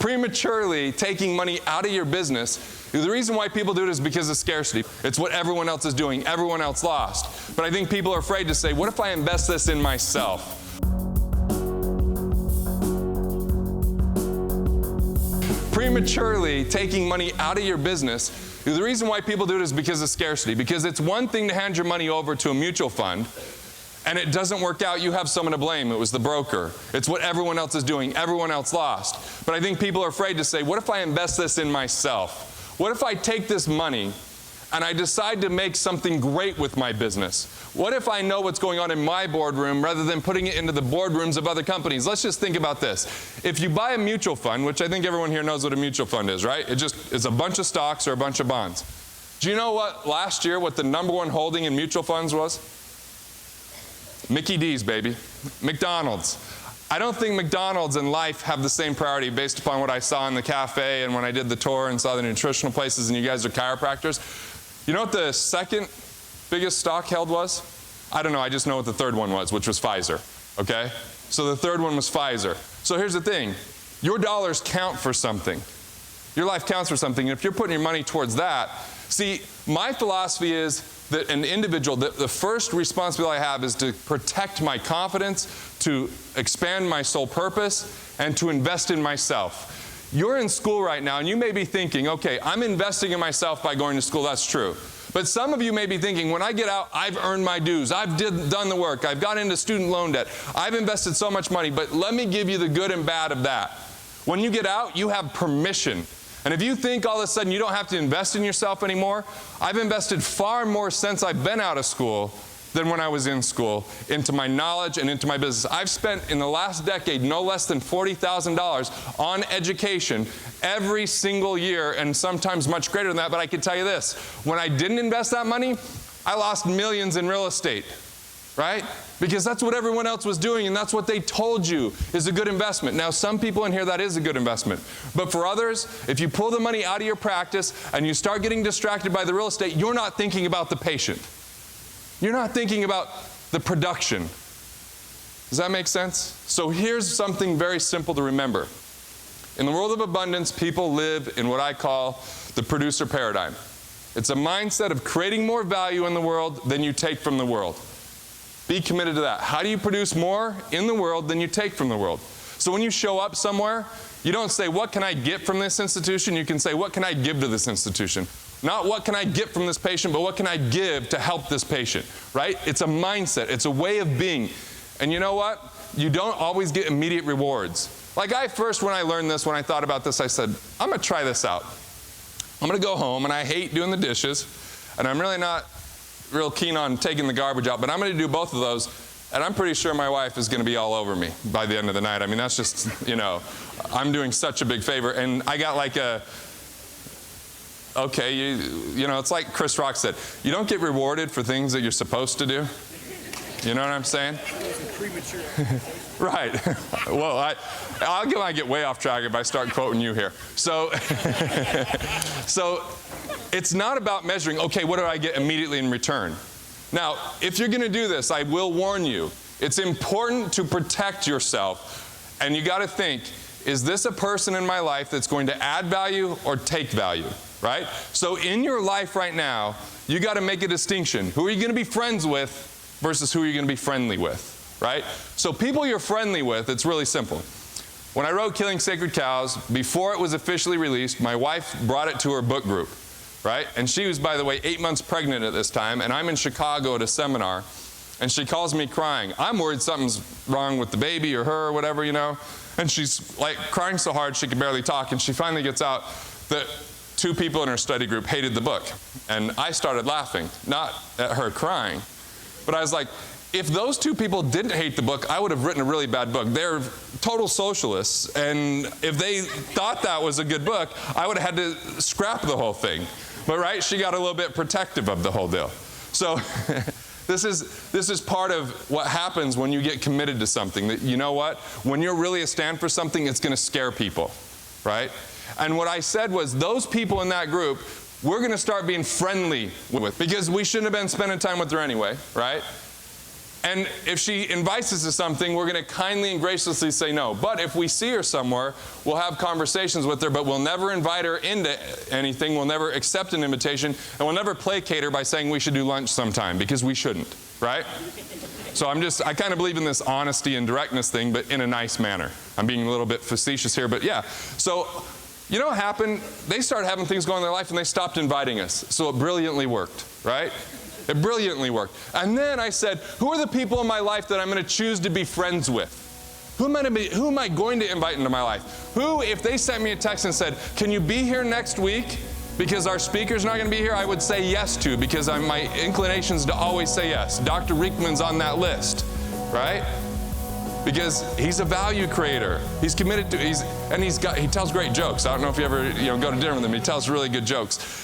prematurely taking money out of your business. The reason why people do it is because of scarcity. It's what everyone else is doing. Everyone else lost. But I think people are afraid to say, what if I invest this in myself? Prematurely taking money out of your business, the reason why people do it is because of scarcity. Because it's one thing to hand your money over to a mutual fund, and it doesn't work out, you have someone to blame. It was the broker. It's what everyone else is doing. Everyone else lost. But I think people are afraid to say, what if I invest this in myself? What if I take this money and I decide to make something great with my business? What if I know what's going on in my boardroom rather than putting it into the boardrooms of other companies? Let's just think about this. If you buy a mutual fund, which I think everyone here knows what a mutual fund is, right? It's a bunch of stocks or a bunch of bonds. Do you know what last year, what the #1 holding in mutual funds was? Mickey D's, baby. McDonald's. I don't think McDonald's and life have the same priority based upon what I saw in the cafe and when I did the tour and saw the nutritional places, and you guys are chiropractors. You know what the second biggest stock held was? I don't know, I just know what the third one was, which was Pfizer, okay? So the third one was Pfizer. So here's the thing, your dollars count for something. Your life counts for something, and if you're putting your money towards that, see, my philosophy is that an individual, the first responsibility I have is to protect my confidence, to expand my sole purpose, and to invest in myself. You're in school right now, and you may be thinking, okay, I'm investing in myself by going to school, that's true. But some of you may be thinking, when I get out, I've earned my dues, I've done the work, I've got into student loan debt, I've invested so much money, but let me give you the good and bad of that. When you get out, you have permission. And if you think all of a sudden you don't have to invest in yourself anymore, I've invested far more since I've been out of school than when I was in school into my knowledge and into my business. I've spent in the last decade no less than $40,000 on education every single year, and sometimes much greater than that. But I can tell you this, when I didn't invest that money, I lost millions in real estate, right? Because that's what everyone else was doing, and that's what they told you is a good investment. Now, some people in here, that is a good investment. But for others, if you pull the money out of your practice and you start getting distracted by the real estate, you're not thinking about the patient. You're not thinking about the production. Does that make sense? So here's something very simple to remember. In the world of abundance, people live in what I call the producer paradigm. It's a mindset of creating more value in the world than you take from the world. Be committed to that. How do you produce more in the world than you take from the world? So when you show up somewhere, you don't say, what can I get from this institution? You can say, what can I give to this institution? Not what can I get from this patient, but what can I give to help this patient, right? It's a mindset. It's a way of being. And you know what? You don't always get immediate rewards. Like when I learned this, when I thought about this, I said, I'm going to try this out. I'm going to go home, and I hate doing the dishes, and I'm really not real keen on taking the garbage out, but I'm going to do both of those, and I'm pretty sure my wife is going to be all over me by the end of the night. I mean, that's just, I'm doing such a big favor, and I got like okay, you know, it's like Chris Rock said, you don't get rewarded for things that you're supposed to do. You know what I'm saying? Right. Well, I get way off track if I start quoting you here. So, so it's not about measuring, okay, what do I get immediately in return? Now, if you're going to do this, I will warn you, it's important to protect yourself. And you got to think, is this a person in my life that's going to add value or take value, right? So in your life right now, you got to make a distinction. Who are you going to be friends with versus who are you going to be friendly with, right? So people you're friendly with, it's really simple. When I wrote Killing Sacred Cows, before it was officially released, my wife brought it to her book group, right? And she was, by the way, 8 months pregnant at this time, and I'm in Chicago at a seminar, and she calls me crying. I'm worried something's wrong with the baby or her or whatever, you know? And she's like crying so hard she can barely talk, and she finally gets out that 2 people in her study group hated the book. And I started laughing, not at her crying, but I was like, if those 2 people didn't hate the book, I would have written a really bad book. They're total socialists, and if they thought that was a good book, I would have had to scrap the whole thing. But right, she got a little bit protective of the whole deal. So this is part of what happens when you get committed to something. That, you know what? When you're really a stand for something, it's going to scare people, right? And what I said was, those people in that group, we're going to start being friendly with, because we shouldn't have been spending time with her anyway, right? And if she invites us to something, we're going to kindly and graciously say no. But if we see her somewhere, we'll have conversations with her, but we'll never invite her into anything. We'll never accept an invitation, and we'll never placate her by saying we should do lunch sometime, because we shouldn't, right? So I kind of believe in this honesty and directness thing, but in a nice manner. I'm being a little bit facetious here, but yeah. So, you know what happened? They started having things going in their life, and they stopped inviting us. So it brilliantly worked, right? It brilliantly worked. And then I said, who are the people in my life that I'm going to choose to be friends with? Who am I going to invite into my life? Who, if they sent me a text and said, can you be here next week because our speaker's not going to be here, I would say yes to, because my inclination is to always say yes. Dr. Riekman's on that list, right? Because he's a value creator. He's committed to, he tells great jokes. I don't know if you ever go to dinner with him. He tells really good jokes.